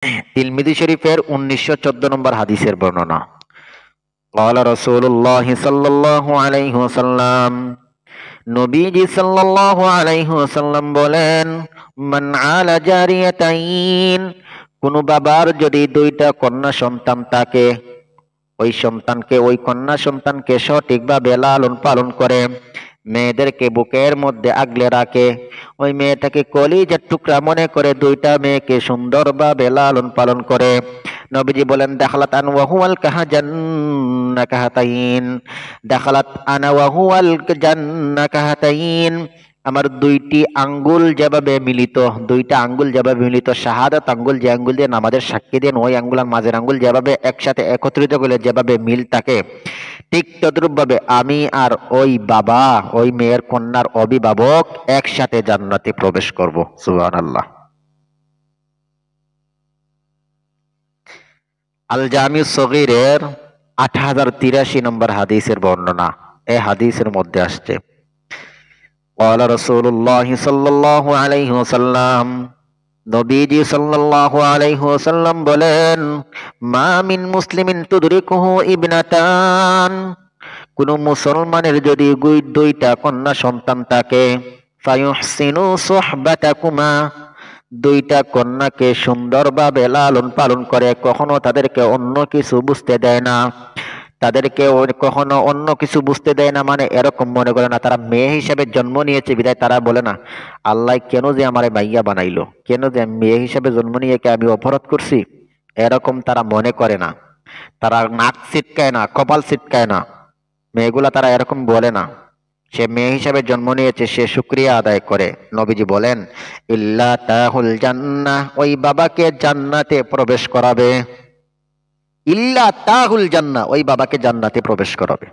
তিরমিজি শরীফের 1914 নম্বর হাদিসের বর্ণনা। ক্বালা রাসূলুল্লাহ সাল্লাল্লাহু আলাইহি ওয়াসাল্লাম, নবীজি সাল্লাল্লাহু আলাইহি ওয়াসাল্লাম বলেন, মান আলা জারিয়াতাইন, কোন বাবার যদি দুইটা কন্যা সন্তান থাকে, ওই কন্যা সন্তানকে সঠিকভাবে লালন পালন করে, মেয়েদেরকে বুকের মধ্যে আগলে রাখে, ওই মেয়েটাকে কলিজার টুকরা মনে করে দুইটা মেয়েকে সুন্দরভাবে লালন পালন করে, নবীজি বলেন দাখালাত আন ওয়া হুয়াল কাহাজান্না কাহাতাইন, দাখালাত আনা ওয়া হুয়াল জান্না কাহাতাইন, আমার দুইটা আঙ্গুল যেভাবে মিলিত, শাহাদাত আঙ্গুল, যে আঙ্গুল দিয়ে নামাজের সাক্ষী দেন, ওই আঙ্গুল আর মাঝের আঙ্গুল যেভাবে একসাথে একত্রিত করলে যেভাবে মিল থাকে, ঠিক তদ্রূপ ভাবে আমি আর ওই বাবা, ওই মেয়ের কন্যার অভিভাবক একসাথে জান্নাতে প্রবেশ করব। সুবহানাল্লাহ। আল জামিউ সগীরের 8083 নম্বর হাদিসের বর্ণনা। এই হাদিসের মধ্যে আসছে, ক্বালা রাসূলুল্লাহ সাল্লাল্লাহু আলাইহি ওয়াসাল্লাম, নবীজি সাল্লাল্লাহু আলাইহি ওয়াসাল্লাম বলেন, মা মিন মুসলিমিন তুদরিকুহু ইবনাতান, কোন মুসলমানের যদি দুইটা কন্যা সন্তান থাকে, ফায়ুহসিনু সুহবাতাকুমা, দুইটা কন্যাকে সুন্দরভাবে লালন পালন করে, কখনো তাদেরকে অন্য কিছু বুঝতে দেয় না, কখনো অন্য কিছু বুঝতে দেয় না, মানে এরকম মনে করে না তারা মেয়ে হিসাবে জন্ম নিয়েছে বিধায় তারা বলে না আল্লাহ কেন যে আমার মাইয়া বানাইলো, কেন যে আমি মেয়ে হিসাবে জন্ম নিয়ে আমি অপরাধ করছি, এরকম তারা মনে করে না। তারা নাক ছিটকায় না, কপাল ছিটকায় না, মেয়েগুলা তারা এরকম বলে না। সে মেয়ে হিসাবে জন্ম নিয়েছে, সে শুকরিয়া আদায় করে। নবীজি বলেন ইল্লা তাহুল জান্নাহ, ওই বাবাকে জান্নাতে প্রবেশ করাবে, ইল্লা তাহুল জান্নাহ, ওই বাবাকে জান্নাতে প্রবেশ করাবে।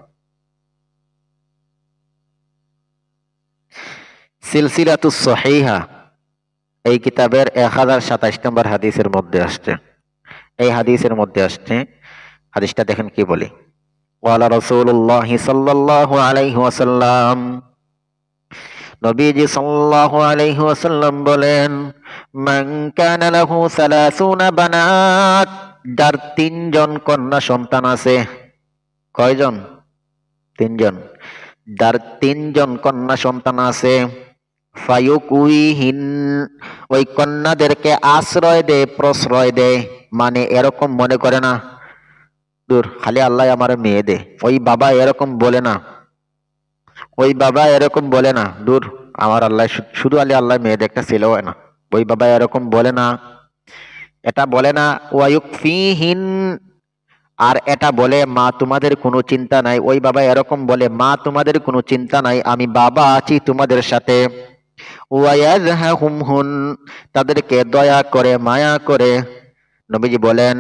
সিলসিলাতুস সহিহা এই কিতাবের 1027 নম্বর হাদিসের মধ্যে আসছে, এই হাদিসের মধ্যে আসছে, হাদিসটা দেখেন কি বলে, ওয়ালা রাসূলুল্লাহ সাল্লাল্লাহু আলাইহি ওয়াসাল্লাম, নবীজি সাল্লাল্লাহু আলাইহি ওয়াসাল্লাম বলেন, মান কানা লাহু 30 বানাত, যার 3জন কন্যা সন্তান আছে, কয়জন? 3জন। যার 3জন কন্যা সন্তান আছে, ফায়ুকুইহিন, ওই কন্যাদেরকে আশ্রয় দে, প্রশ্রয় দে, মানে এরকম মনে করে না দূর খালি আল্লাহ আমার মেয়ে দে, ওই বাবা এরকম বলে না, ওই বাবা এরকম বলে না দূর আমার আল্লাহ শুধু আল্লাহ মেয়ে দে, একটা ছেলেও হয় না, ওই বাবা এরকম বলে না, এটা বলে না। ওয়ায়ুকফিহিন, আর এটা বলে মা তোমাদের কোনো চিন্তা নাই, ওই বাবা এরকম বলে মা তোমাদের কোনো চিন্তা নাই, আমি বাবা আছি তোমাদের সাথে। ওয়ায়াযহাহুমহুন, তাদেরকে দয়া করে মায়া করে। নবীজি বলেন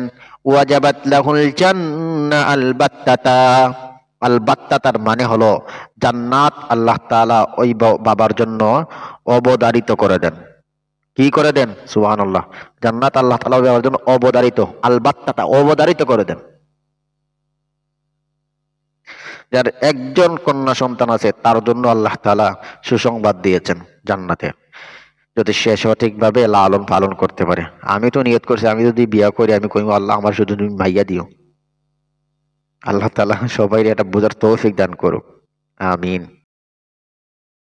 ওয়াজাবাত লাহুল জান্নাহ আলবাত্তাতা, আলবাত্তাতার মানে হলো জান্নাত আল্লাহ তাআলা ওই বাবার জন্য অবধারিত করে দেন। কি করে দেন? সুবহানাল্লাহ। জান্নাত আল্লাহ তাআলা ওই বাবার জন্য অবধারিত, আলবাত্তাতা অবধারিত করে দেন। যার একজন কন্যা সন্তান আছে তার জন্য আল্লাহ তাআলা সুসংবাদ দিয়েছেন জান্নাতে, যদি সে সঠিকভাবে লালন পালন করতে পারে। আমি তো নিয়ত করছি আমি যদি বিয়া করি আমি কইব আল্লাহ আমার শুধু তুমি ভাইয়া দিও। আল্লাহ তাআলা সবাই এটা বোঝার তৌফিক দান করুক, আমিন।